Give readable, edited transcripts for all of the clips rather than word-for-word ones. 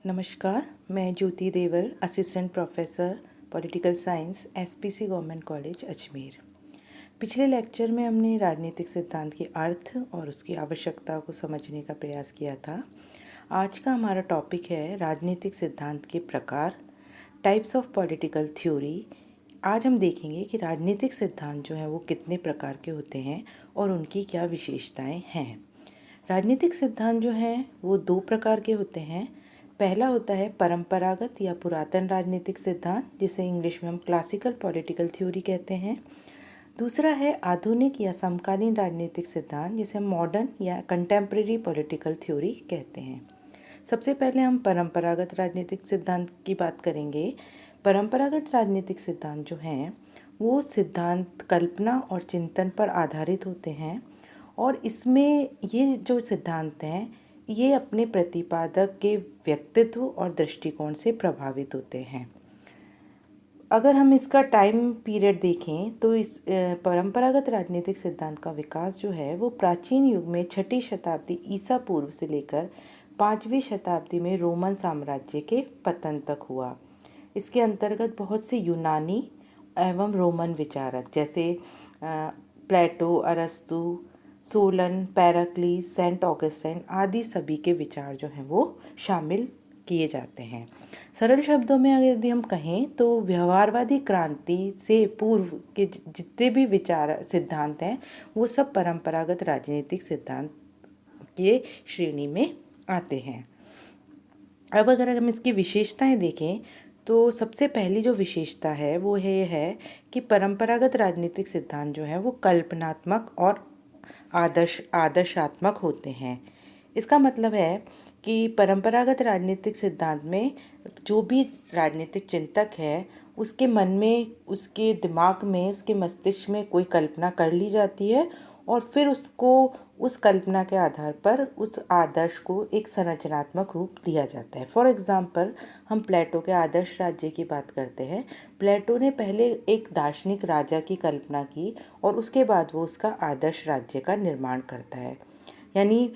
नमस्कार, मैं Jyoti Deval, assistant professor political science SPC government college Ajmer. पिछले लेक्चर में हमने राजनीतिक सिद्धांत के अर्थ और उसकी आवश्यकता को समझने का प्रयास किया था। आज का हमारा टॉपिक है राजनीतिक सिद्धांत के प्रकार, टाइप्स ऑफ पॉलिटिकल थ्योरी। आज हम देखेंगे कि राजनीतिक सिद्धांत जो हैं वो कितने प्रकार के होते हैं और उनकी क्या विशेषताएं हैं। राजनीतिक सिद्धांत जो हैं वो दो प्रकार के होते हैं। पहला होता है परंपरागत या पुरातन राजनीतिक सिद्धांत, जिसे इंग्लिश में हम क्लासिकल पॉलिटिकल थ्योरी कहते हैं। दूसरा है आधुनिक या समकालीन राजनीतिक सिद्धांत, जिसे हम मॉडर्न या कंटेम्प्रेरी पॉलिटिकल थ्योरी कहते हैं। सबसे पहले हम परंपरागत राजनीतिक सिद्धांत की बात करेंगे। परंपरागत राजनीतिक सिद्धांत जो हैं वो सिद्धांत कल्पना और चिंतन पर आधारित होते हैं और इसमें ये जो सिद्धांत हैं ये अपने प्रतिपादक के व्यक्तित्व और दृष्टिकोण से प्रभावित होते हैं। अगर हम इसका टाइम पीरियड देखें तो इस परंपरागत राजनीतिक सिद्धांत का विकास जो है वो प्राचीन युग में 6ठी शताब्दी ईसा पूर्व से लेकर 5वीं शताब्दी में रोमन साम्राज्य के पतन तक हुआ। इसके अंतर्गत बहुत से यूनानी एवं रोमन विचारक जैसे प्लेटो, अरस्तु, सोलन, पैराक्लीस, सेंट ऑगस्टाइन आदि सभी के विचार जो हैं वो शामिल किए जाते हैं। सरल शब्दों में अगर यदि हम कहें तो व्यवहारवादी क्रांति से पूर्व के जितने भी विचार सिद्धांत हैं वो सब परंपरागत राजनीतिक सिद्धांत के श्रेणी में आते हैं। अब अगर हम इसकी विशेषताएं देखें तो सबसे पहली जो विशेषता है वो है कि परंपरागत राजनीतिक सिद्धांत जो है वो कल्पनात्मक और आदर्शात्मक होते हैं। इसका मतलब है कि परंपरागत राजनीतिक सिद्धांत में जो भी राजनीतिक चिंतक है उसके मन में, उसके दिमाग में, उसके मस्तिष्क में कोई कल्पना कर ली जाती है और फिर उसको उस कल्पना के आधार पर उस आदर्श को एक संरचनात्मक रूप दिया जाता है। फॉर एग्जाम्पल हम प्लेटो के आदर्श राज्य की बात करते हैं। प्लेटो ने पहले एक दार्शनिक राजा की कल्पना की और उसके बाद वो उसका आदर्श राज्य का निर्माण करता है। यानी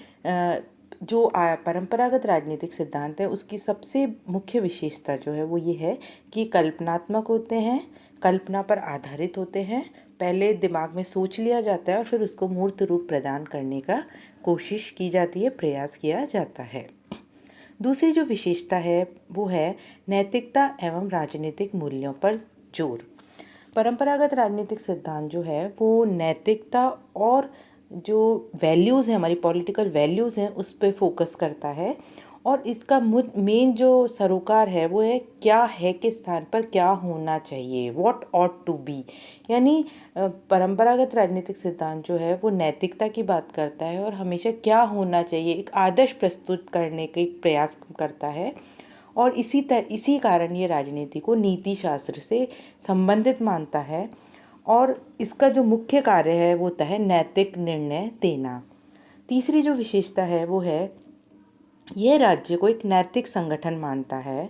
जो परंपरागत राजनीतिक सिद्धांत है उसकी सबसे मुख्य विशेषता जो है वो ये है कि कल्पनात्मक होते हैं, कल्पना पर आधारित होते हैं। पहले दिमाग में सोच लिया जाता है और फिर उसको मूर्त रूप प्रदान करने का कोशिश की जाती है, प्रयास किया जाता है। दूसरी जो विशेषता है वो है नैतिकता एवं राजनीतिक मूल्यों पर जोर। परंपरागत राजनीतिक सिद्धांत जो है वो नैतिकता और जो वैल्यूज़ हैं, हमारी पॉलिटिकल वैल्यूज़ हैं, उस पर फोकस करता है और इसका मेन जो सरोकार है वो है क्या है के स्थान पर क्या होना चाहिए, व्हाट ऑट टू बी। यानी परंपरागत राजनीतिक सिद्धांत जो है वो नैतिकता की बात करता है और हमेशा क्या होना चाहिए एक आदर्श प्रस्तुत करने के प्रयास करता है और इसी कारण ये राजनीति को नीति शास्त्र से संबंधित मानता है और इसका जो मुख्य कार्य है वो होता है नैतिक निर्णय देना। तीसरी जो विशेषता है वो है ये राज्य को एक नैतिक संगठन मानता है।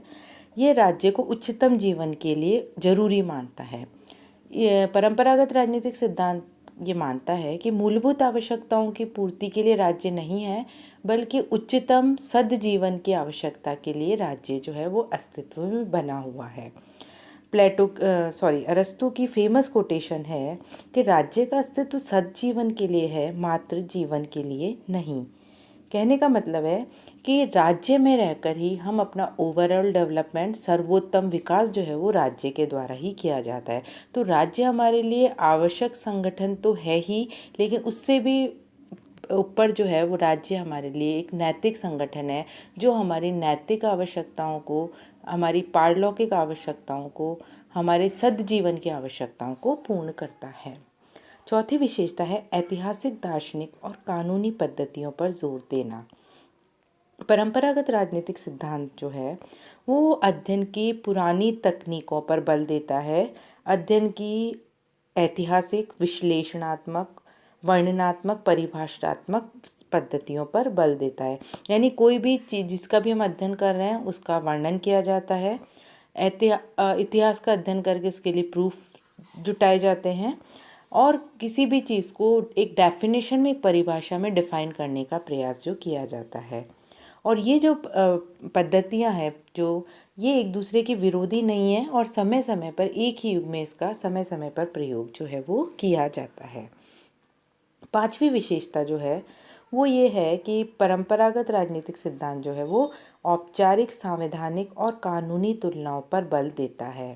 ये राज्य को उच्चतम जीवन के लिए जरूरी मानता है। ये परंपरागत राजनीतिक सिद्धांत ये मानता है कि मूलभूत आवश्यकताओं की पूर्ति के लिए राज्य नहीं है बल्कि उच्चतम सद्जीवन की आवश्यकता के लिए राज्य जो है वो अस्तित्व में बना हुआ है। अरस्तु की फेमस कोटेशन है कि राज्य का अस्तित्व सद्जीवन के लिए है, मात्र जीवन के लिए नहीं। कहने का मतलब है कि राज्य में रहकर ही हम अपना ओवरऑल डेवलपमेंट, सर्वोत्तम विकास जो है वो राज्य के द्वारा ही किया जाता है। तो राज्य हमारे लिए आवश्यक संगठन तो है ही, लेकिन उससे भी ऊपर जो है वो राज्य हमारे लिए एक नैतिक संगठन है जो हमारी नैतिक आवश्यकताओं को, हमारी पारलौकिक आवश्यकताओं को, हमारे सद्जीवन की आवश्यकताओं को पूर्ण करता है। चौथी विशेषता है ऐतिहासिक, दार्शनिक और कानूनी पद्धतियों पर जोर देना। परंपरागत राजनीतिक सिद्धांत जो है वो अध्ययन की पुरानी तकनीकों पर बल देता है, अध्ययन की ऐतिहासिक, विश्लेषणात्मक, वर्णनात्मक, परिभाषात्मक पद्धतियों पर बल देता है। यानी कोई भी चीज़ जिसका भी हम अध्ययन कर रहे हैं उसका वर्णन किया जाता है, इतिहास का अध्ययन करके उसके लिए प्रूफ जुटाए जाते हैं और किसी भी चीज़ को एक डेफिनेशन में, एक परिभाषा में डिफाइन करने का प्रयास जो किया जाता है। और ये जो पद्धतियाँ हैं जो ये एक दूसरे की विरोधी नहीं है और समय समय पर एक ही युग में इसका समय समय पर प्रयोग जो है वो किया जाता है। पांचवी विशेषता जो है वो ये है कि परंपरागत राजनीतिक सिद्धांत जो है वो औपचारिक, संवैधानिक और कानूनी तुलनाओं पर बल देता है।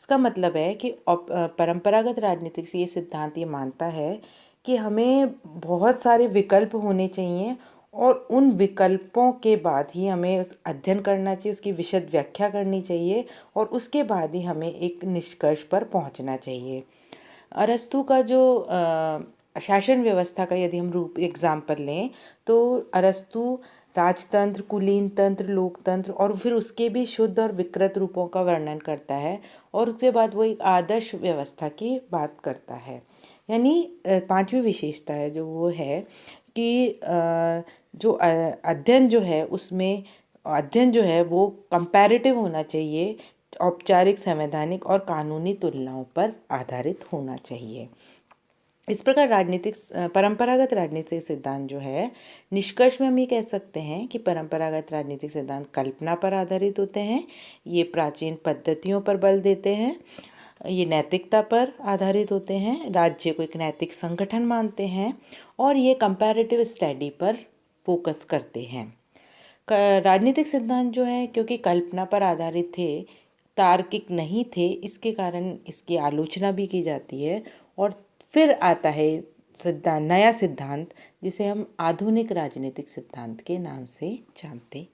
इसका मतलब है कि परंपरागत राजनीतिक से ये सिद्धांत ये मानता है कि हमें बहुत सारे विकल्प होने चाहिए और उन विकल्पों के बाद ही हमें उस अध्ययन करना चाहिए, उसकी विशद व्याख्या करनी चाहिए और उसके बाद ही हमें एक निष्कर्ष पर पहुंचना चाहिए। अरस्तू का जो शासन व्यवस्था का यदि हम रूप एग्जाम्पल लें तो अरस्तू राजतंत्र, कुलीन तंत्र, लोकतंत्र और फिर उसके भी शुद्ध और विकृत रूपों का वर्णन करता है और उसके बाद वो एक आदर्श व्यवस्था की बात करता है। यानी पांचवी विशेषता है जो वो है कि जो अध्ययन जो है उसमें अध्ययन जो है वो कंपैरेटिव होना चाहिए, औपचारिक, संवैधानिक और कानूनी तुलनाओं पर आधारित होना चाहिए। इस प्रकार परंपरागत राजनीतिक सिद्धांत जो है, निष्कर्ष में हम ये कह सकते हैं कि परंपरागत राजनीतिक सिद्धांत कल्पना पर आधारित होते हैं, ये प्राचीन पद्धतियों पर बल देते हैं, ये नैतिकता पर आधारित होते हैं, राज्य को एक नैतिक संगठन मानते हैं और ये कंपैरेटिव स्टडी पर फोकस करते हैं। राजनीतिक सिद्धांत जो है क्योंकि कल्पना पर आधारित थे, तार्किक नहीं थे, इसके कारण इसकी आलोचना भी की जाती है और फिर आता है नया सिद्धांत जिसे हम आधुनिक राजनीतिक सिद्धांत के नाम से जानते